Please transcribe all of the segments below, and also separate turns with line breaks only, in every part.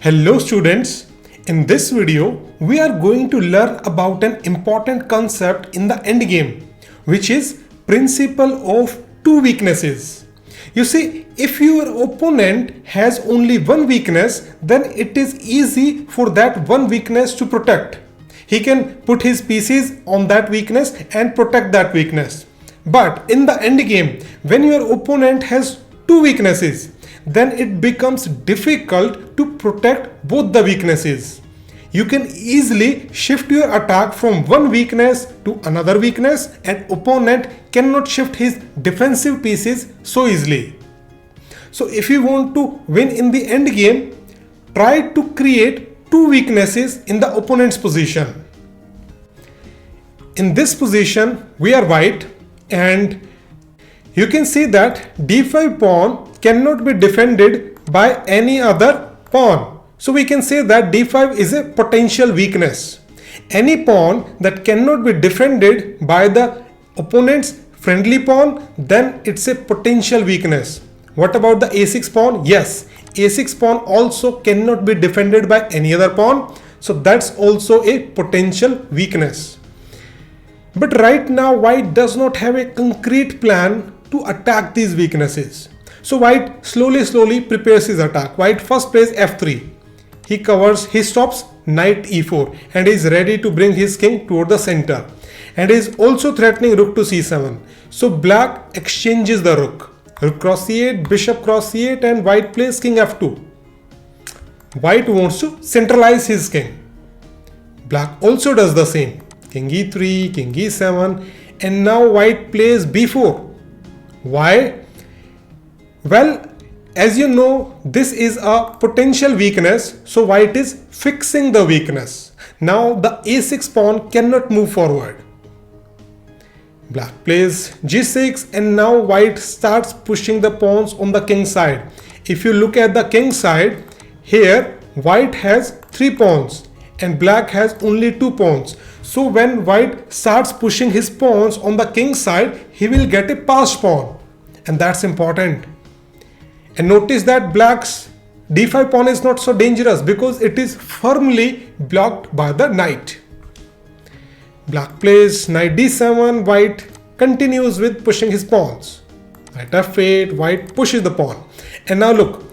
Hello students, in this video we are going to learn about an important concept in the endgame, which is principle of two weaknesses. You see, if your opponent has only one weakness, then it is easy for that one weakness to protect. He can put his pieces on that weakness and protect that weakness. But in the endgame, when your opponent has two weaknesses, then it becomes difficult to protect both the weaknesses. You can easily shift your attack from one weakness to another weakness, and opponent cannot shift his defensive pieces so easily. So if you want to win in the end game, try to create two weaknesses in the opponent's position. In this position we are white, and you can see that d5 pawn cannot be defended by any other pawn. So we can say that d5 is a potential weakness. Any pawn that cannot be defended by the opponent's friendly pawn, then it's a potential weakness. What about the a6 pawn? Yes, a6 pawn also cannot be defended by any other pawn. So that's also a potential weakness. But right now white does not have a concrete plan to attack these weaknesses. So white slowly prepares his attack. White first plays f3. He stops knight e4 and is ready to bring his king toward the center, and is also threatening rook to c7. So black exchanges the rook. Rook cross c8, bishop cross c8, and white plays king f2. White wants to centralize his king. Black also does the same. King e3, king e7, and now white plays b4. Why? Well, as you know, this is a potential weakness, so white is fixing the weakness. Now the a6 pawn cannot move forward. Black plays g6, and now white starts pushing the pawns on the king side. If you look at the king side, here white has 3 pawns and black has only 2 pawns. So when white starts pushing his pawns on the king side, he will get a passed pawn, and that's important. And notice that black's d5 pawn is not so dangerous because it is firmly blocked by the knight. Black plays knight d7, white continues with pushing his pawns. Knight f8, white pushes the pawn. And now look,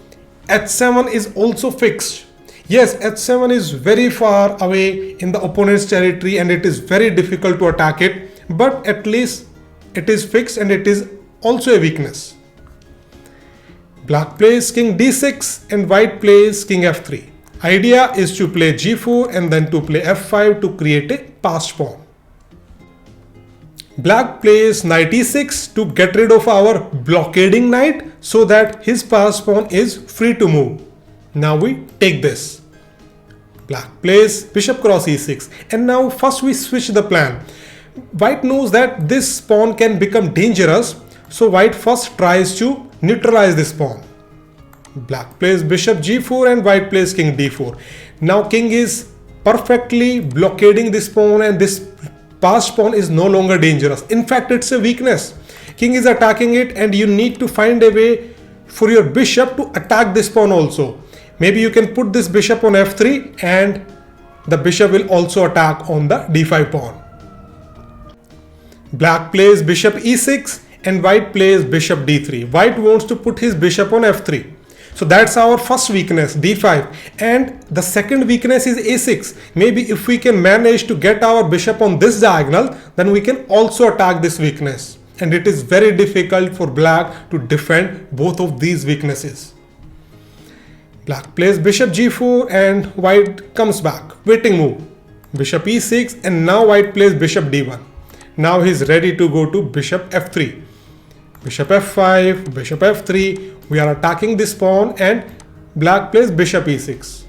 h7 is also fixed. Yes, h7 is very far away in the opponent's territory and it is very difficult to attack it, but at least it is fixed and it is also a weakness. Black plays king d6 and white plays king f3. Idea is to play g4 and then to play f5 to create a passed pawn. Black plays knight e6 to get rid of our blockading knight so that his passed pawn is free to move. Now we take this. Black plays bishop cross e6, and now first we switch the plan. White knows that this pawn can become dangerous, so white first tries to neutralize this pawn. Black plays bishop g4 and white plays king d4. Now king is perfectly blockading this pawn and this passed pawn is no longer dangerous. In fact, it's a weakness. King is attacking it and you need to find a way for your bishop to attack this pawn also. Maybe you can put this bishop on f3 and the bishop will also attack on the d5 pawn. Black plays bishop e6 and white plays bishop d3. White wants to put his bishop on f3. So that's our first weakness, d5. And the second weakness is a6. Maybe if we can manage to get our bishop on this diagonal, then we can also attack this weakness. And it is very difficult for black to defend both of these weaknesses. Black plays bishop g4 and white comes back. Waiting move. Bishop e6, and now white plays bishop d1. Now he is ready to go to bishop f3. Bishop f5, bishop f3. We are attacking this pawn and black plays bishop e6.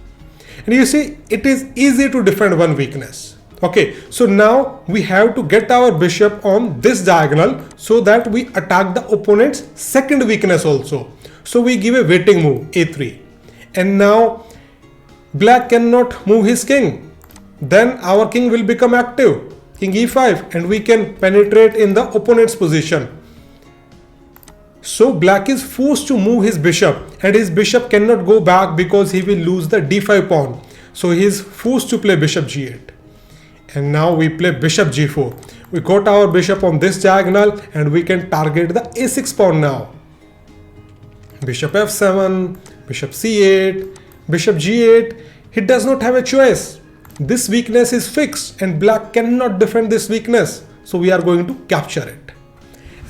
And you see, it is easy to defend one weakness. Okay, so now we have to get our bishop on this diagonal so that we attack the opponent's second weakness also. So we give a waiting move, a3. And now black cannot move his king. Then our king will become active, king e5, and we can penetrate in the opponent's position. So black is forced to move his bishop, and his bishop cannot go back because he will lose the d5 pawn. So he is forced to play bishop g8. And now we play bishop g4. We got our bishop on this diagonal and we can target the a6 pawn now. Bishop f7, bishop c8, bishop g8. He does not have a choice. This weakness is fixed and black cannot defend this weakness. So we are going to capture it.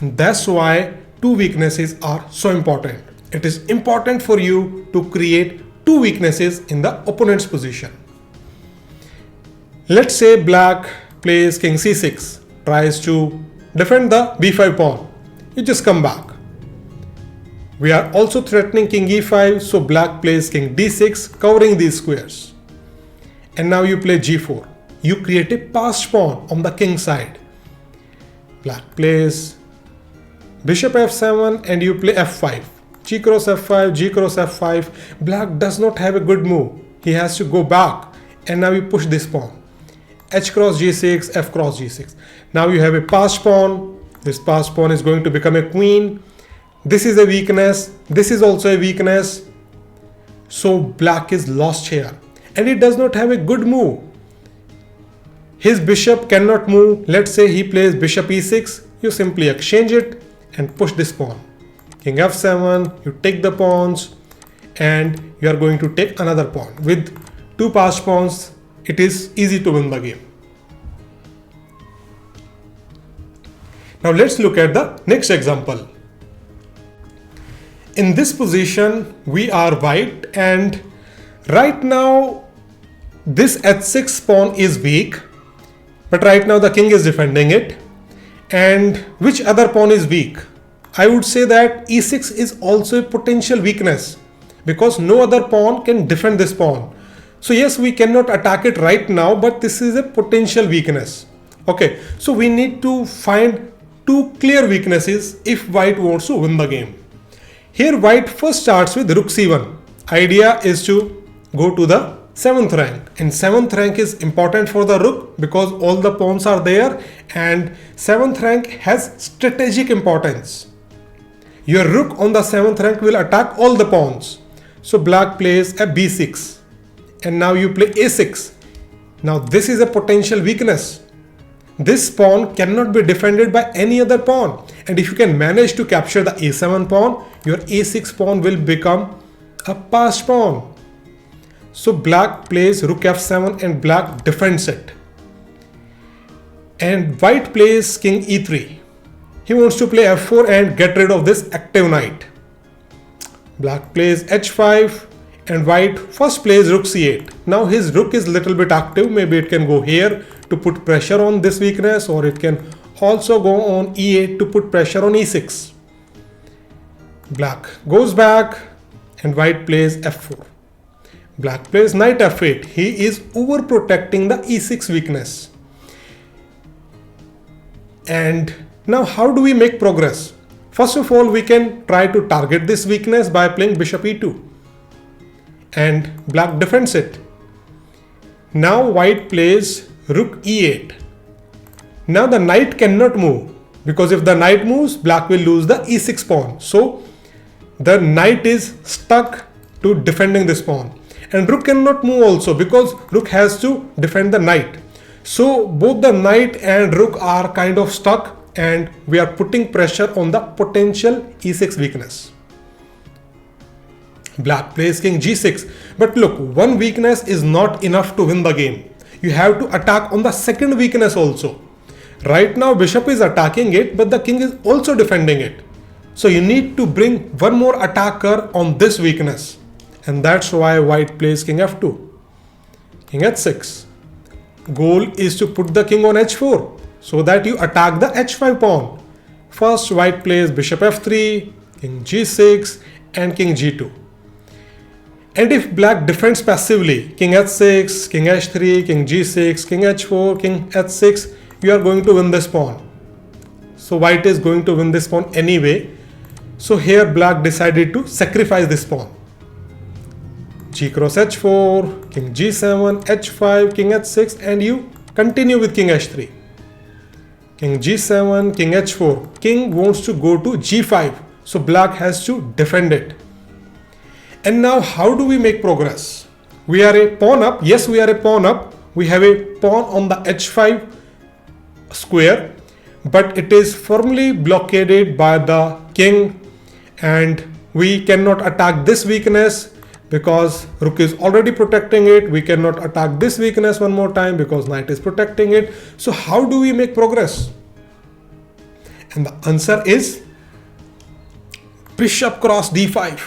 And that's why two weaknesses are so important. It is important for you to create two weaknesses in the opponent's position. Let's say black plays king c6, tries to defend the b5 pawn. You just come back. We are also threatening king e5, so black plays king d6, covering these squares. And now you play g4. You create a passed pawn on the king side. Black plays bishop f7 and you play f5. G cross f5, G cross f5. Black does not have a good move. He has to go back. And now you push this pawn. H cross g6, F cross g6. Now you have a passed pawn. This passed pawn is going to become a queen. This is a weakness. This is also a weakness. So black is lost here. And he does not have a good move. His bishop cannot move. Let's say he plays bishop e6. You simply exchange it and push this pawn. King f7, you take the pawns and you are going to take another pawn. With two passed pawns, it is easy to win the game. Now let's look at the next example. In this position, we are white and right now this h6 pawn is weak, but right now the king is defending it. And which other pawn is weak? I would say that e6 is also a potential weakness because no other pawn can defend this pawn. So yes, we cannot attack it right now, but this is a potential weakness. Okay, so we need to find two clear weaknesses if white wants to win the game. Here white first starts with rook c1. Idea is to go to the 7th rank, and 7th rank is important for the rook because all the pawns are there and 7th rank has strategic importance. Your rook on the 7th rank will attack all the pawns. So black plays a b6 and now you play a6. Now this is a potential weakness. This pawn cannot be defended by any other pawn, and if you can manage to capture the a7 pawn, your a6 pawn will become a passed pawn. So black plays rook f7 and black defends it. And white plays king e3. He wants to play f4 and get rid of this active knight. Black plays h5 and white first plays rook c8. Now his rook is little bit active. Maybe it can go here to put pressure on this weakness, or it can also go on e8 to put pressure on e6. Black goes back and white plays f4. Black plays knight f8. He is overprotecting the e6 weakness. And now how do we make progress? First of all, we can try to target this weakness by playing bishop e2. And black defends it. Now white plays rook e8. Now the knight cannot move because if the knight moves, black will lose the e6 pawn. So the knight is stuck to defending this pawn. And rook cannot move also because rook has to defend the knight. So both the knight and rook are kind of stuck and we are putting pressure on the potential e6 weakness. Black plays king g6. But look, one weakness is not enough to win the game. You have to attack on the second weakness also. Right now bishop is attacking it, but the king is also defending it. So you need to bring one more attacker on this weakness. And that's why white plays king f2. King h6. Goal is to put the king on h4 so that you attack the h5 pawn. First white plays bishop f3, king g6 and king g2. And if black defends passively, king h6, king h3, king g6, king h4, king h6, you are going to win this pawn. So white is going to win this pawn anyway. So here black decided to sacrifice this pawn. G cross h4, king g7, h5, king h6, and you continue with king h3. King g7, king h4. King wants to go to g5. So black has to defend it. And now how do we make progress? We are a pawn up. Yes, we are a pawn up. We have a pawn on the h5 square, but it is firmly blockaded by the king, and we cannot attack this weakness because rook is already protecting it. We cannot attack this weakness one more time because knight is protecting it. So how do we make progress? And the answer is bishop cross d5,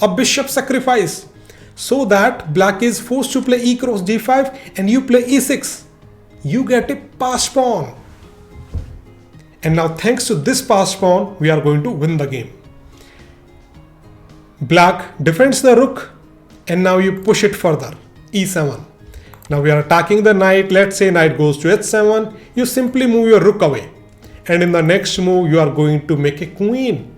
a bishop sacrifice, so that black is forced to play e cross d5 and you play e6. You get a passed pawn. And now thanks to this passed pawn, we are going to win the game. Black defends the rook and now you push it further, e7. Now we are attacking the knight. Let's say knight goes to h7. You simply move your rook away. And in the next move, you are going to make a queen.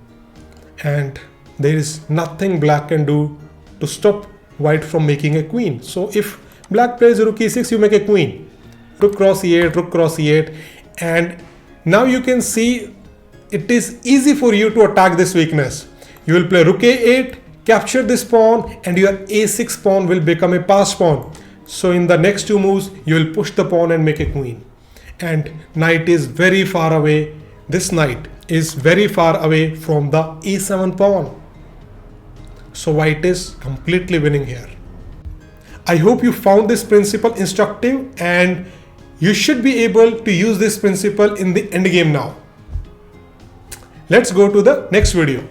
And there is nothing black can do to stop white from making a queen. So if black plays rook e6, you make a queen. Rook cross e8, rook cross e8. And now you can see it is easy for you to attack this weakness. You will play rook a8, capture this pawn, and your a6 pawn will become a passed pawn. So in the next two moves, you will push the pawn and make a queen. And knight is very far away. This knight is very far away from the e7 pawn. So white is completely winning here. I hope you found this principle instructive, and you should be able to use this principle in the endgame now. Let's go to the next video.